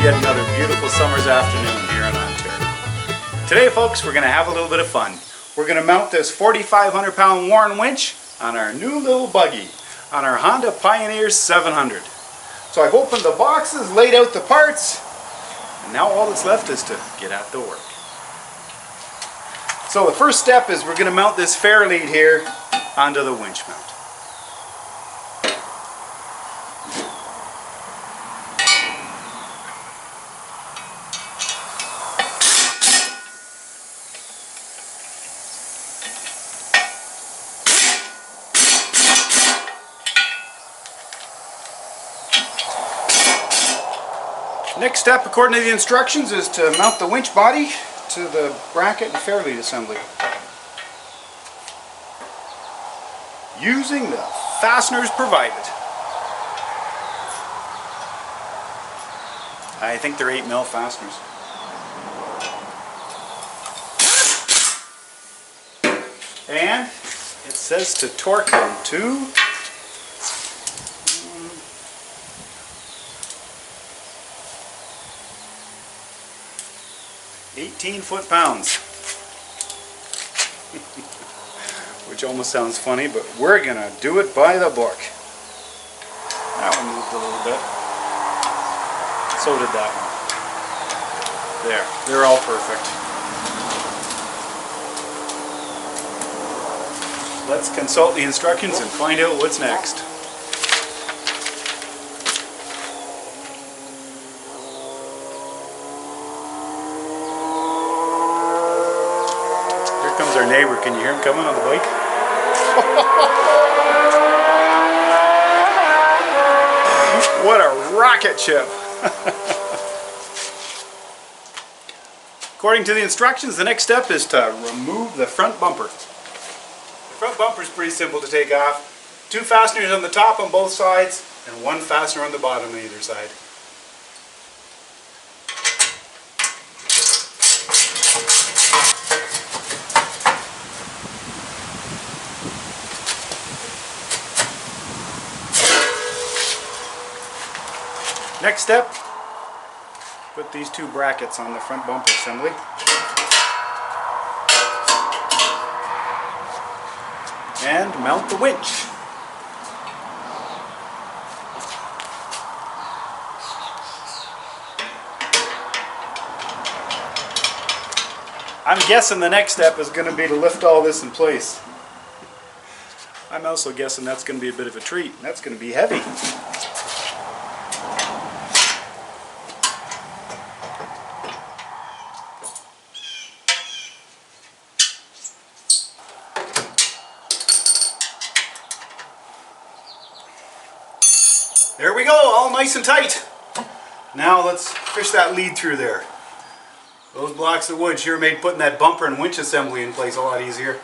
yet another beautiful summer's afternoon here in Ontario. Today, folks, we're going to have a little bit of fun. We're going to mount this 4,500 pound Warren winch on our new little buggy, on our Honda Pioneer 700. So I've opened the boxes, laid out the parts, and now all that's left is to get at the work. So the first step is we're going to mount this fair lead here onto the winch mount. Next step, according to the instructions, is to mount the winch body to the bracket and fair lead assembly using the fasteners provided. I think they're 8mm fasteners. And it says to torque them to 18 foot-pounds. Which almost sounds funny, but we're gonna do it by the book. That one moved a little bit. So did that one. There, they're all perfect. Let's consult the instructions and find out what's next. Comes our neighbor. Can you hear him coming on the bike? What a rocket ship! According to the instructions, the next step is to remove the front bumper. The front bumper is pretty simple to take off. 2 fasteners on the top on both sides and 1 fastener on the bottom on either side. Next step, put these 2 brackets on the front bumper assembly. And mount the winch. I'm guessing the next step is going to be to lift all this in place. I'm also guessing that's going to be a bit of a treat. That's going to be heavy. There we go, all nice and tight. Now let's fish that lead through there. Those blocks of wood sure made putting that bumper and winch assembly in place a lot easier.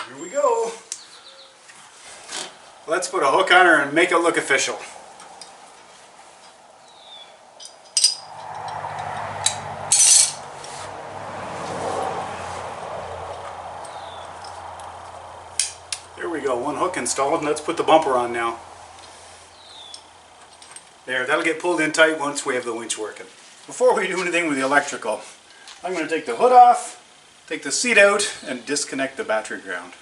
Here we go. Let's put a hook on her and make it look official. There we go, 1 hook installed, and let's put the bumper on now. There, that'll get pulled in tight once we have the winch working. Before we do anything with the electrical, I'm going to take the hood off, take the seat out, and disconnect the battery ground.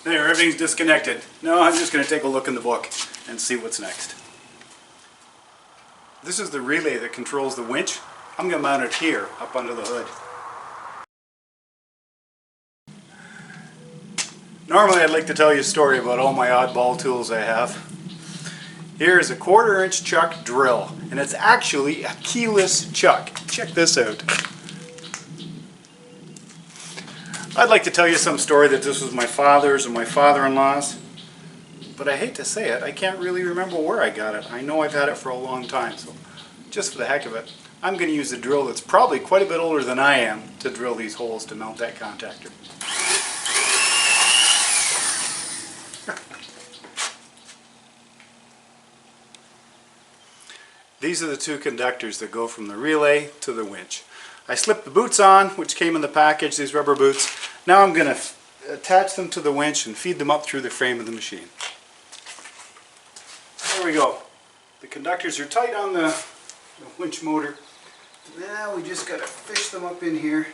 There, everything's disconnected. Now I'm just going to take a look in the book and see what's next. This is the relay that controls the winch. I'm going to mount it here, up under the hood. Normally I'd like to tell you a story about all my oddball tools I have. Here's a 1/4-inch chuck drill, and it's actually a keyless chuck. Check this out. I'd like to tell you some story that this was my father's or my father-in-law's, but I hate to say it, I can't really remember where I got it. I know I've had it for a long time, so just for the heck of it, I'm going to use a drill that's probably quite a bit older than I am to drill these holes to mount that contactor. These are the 2 conductors that go from the relay to the winch. I slipped the boots on, which came in the package, these rubber boots. Now I'm going to attach them to the winch and feed them up through the frame of the machine. There we go. The conductors are tight on the winch motor. Now we just got to fish them up in here.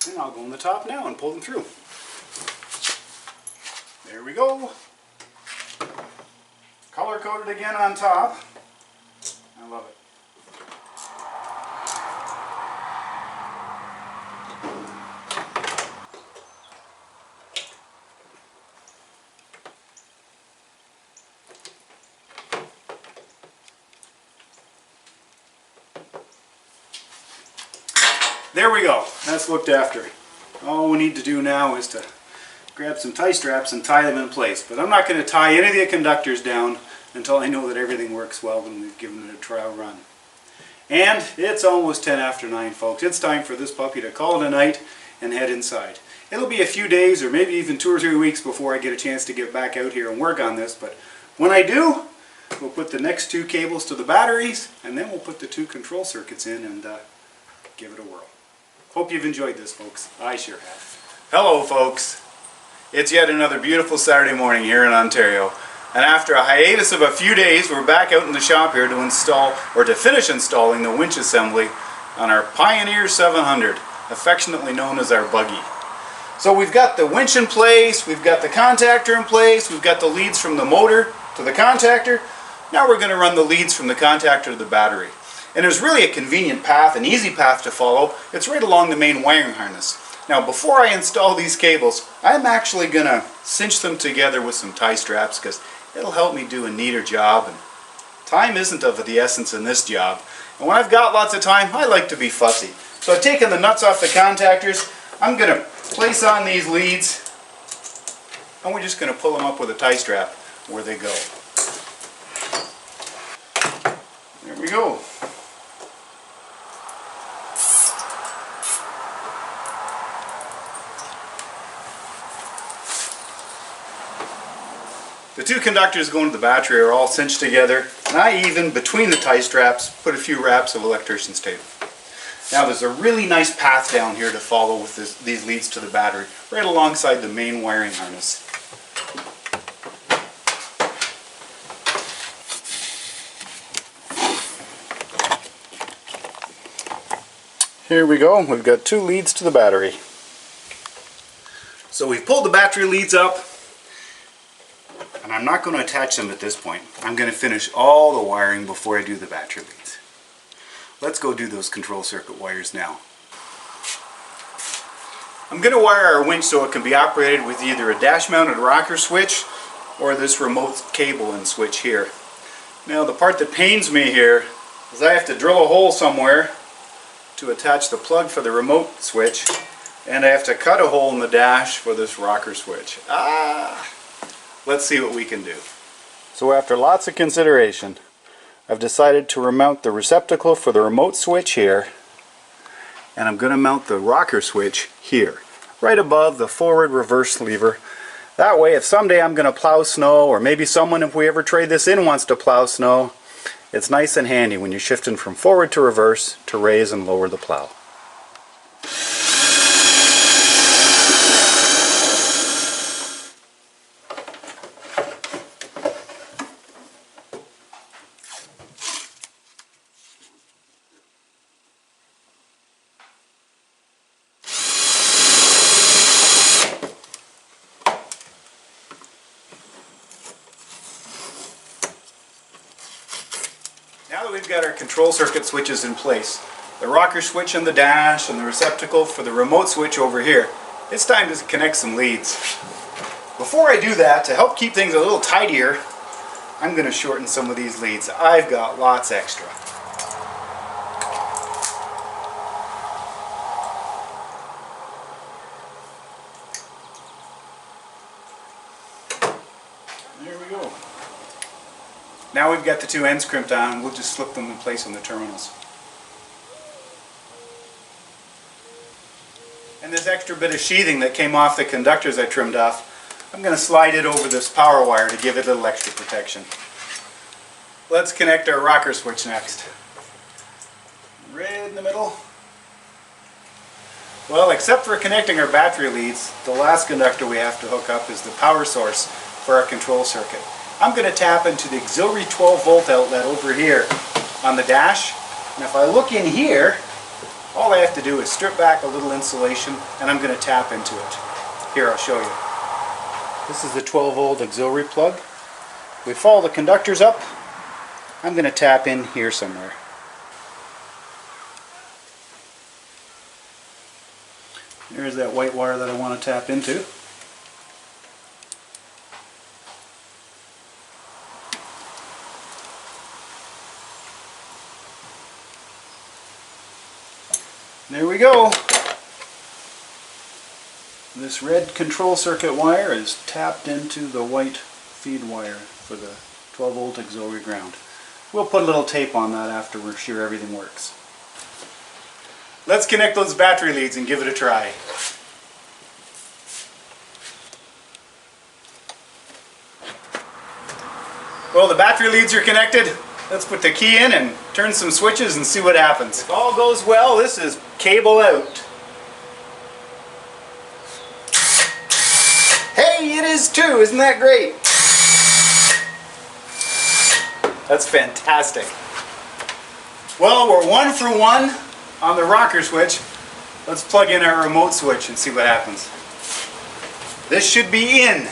And I'll go on the top now and pull them through. There we go. Color coded again on top. I love it. There we go. That's looked after. All we need to do now is to grab some tie straps and tie them in place. But I'm not going to tie any of the conductors down until I know that everything works well when we've given it a trial run. And it's almost 10 after 9, folks. It's time for this puppy to call it a night and head inside. It'll be a few days or maybe even 2 or 3 weeks before I get a chance to get back out here and work on this. But when I do, we'll put the next 2 cables to the batteries and then we'll put the 2 control circuits in and give it a whirl. Hope you've enjoyed this, folks. I sure have. Hello, folks. It's yet another beautiful Saturday morning here in Ontario. And after a hiatus of a few days, we're back out in the shop here to install, or to finish installing, the winch assembly on our Pioneer 700, affectionately known as our buggy. So we've got the winch in place, we've got the contactor in place, we've got the leads from the motor to the contactor. Now we're going to run the leads from the contactor to the battery. And there's really a convenient path, an easy path to follow. It's right along the main wiring harness. Now before I install these cables, I'm actually going to cinch them together with some tie straps because it'll help me do a neater job. And time isn't of the essence in this job. And when I've got lots of time, I like to be fussy. So I've taken the nuts off the contactors. I'm going to place on these leads and we're just going to pull them up with a tie strap where they go. There we go. The 2 conductors going to the battery are all cinched together, and I even, between the tie straps, put a few wraps of electrician's tape. Now there's a really nice path down here to follow with these leads to the battery, right alongside the main wiring harness. Here we go, we've got 2 leads to the battery. So we've pulled the battery leads up. And I'm not going to attach them at this point. I'm going to finish all the wiring before I do the battery leads. Let's go do those control circuit wires now. I'm going to wire our winch so it can be operated with either a dash-mounted rocker switch or this remote cable and switch here. Now the part that pains me here is I have to drill a hole somewhere to attach the plug for the remote switch, and I have to cut a hole in the dash for this rocker switch. Let's see what we can do. So after lots of consideration, I've decided to remount the receptacle for the remote switch here, and I'm going to mount the rocker switch here, right above the forward reverse lever. That way if someday I'm going to plow snow, or maybe someone, if we ever trade this in, wants to plow snow, it's nice and handy when you're shifting from forward to reverse to raise and lower the plow. Now that we've got our control circuit switches in place, the rocker switch on the dash and the receptacle for the remote switch over here, it's time to connect some leads. Before I do that, to help keep things a little tidier, I'm going to shorten some of these leads. I've got lots extra. There we go. Now we've got the 2 ends crimped on, we'll just slip them in place on the terminals. And this extra bit of sheathing that came off the conductors I trimmed off, I'm going to slide it over this power wire to give it a little extra protection. Let's connect our rocker switch next. Right in the middle. Well, except for connecting our battery leads, the last conductor we have to hook up is the power source for our control circuit. I'm going to tap into the auxiliary 12 volt outlet over here on the dash, and if I look in here, all I have to do is strip back a little insulation and I'm going to tap into it. Here, I'll show you. This is the 12 volt auxiliary plug. We follow the conductors up. I'm going to tap in here somewhere. There's that white wire that I want to tap into. There we go. This red control circuit wire is tapped into the white feed wire for the 12 volt auxiliary ground. We'll put a little tape on that after we're sure everything works. Let's connect those battery leads and give it a try. Well, the battery leads are connected. Let's put the key in and turn some switches and see what happens. If all goes well, this is cable out. Hey, it is too! Isn't that great? That's fantastic. Well, we're 1 for 1 on the rocker switch. Let's plug in our remote switch and see what happens. This should be in.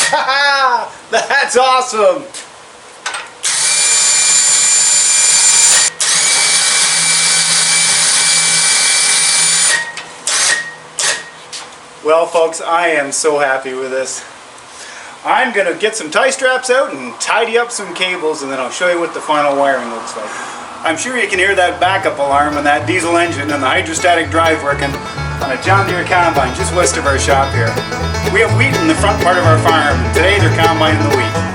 Ha! That's awesome! Well, folks, I am so happy with this. I'm going to get some tie straps out and tidy up some cables, and then I'll show you what the final wiring looks like. I'm sure you can hear that backup alarm and that diesel engine and the hydrostatic drive working on a John Deere combine just west of our shop here. We have wheat in the front part of our farm, and today they're combining the wheat.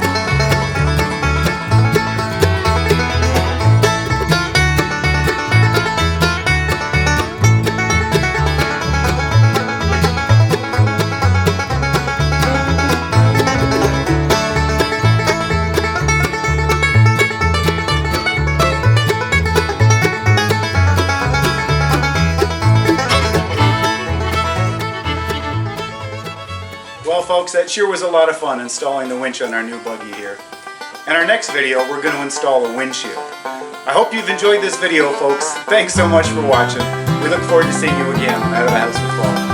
Well, folks, that sure was a lot of fun installing the winch on our new buggy here. In our next video, we're going to install a windshield. I hope you've enjoyed this video, folks. Thanks so much for watching. We look forward to seeing you again out of the house with fall.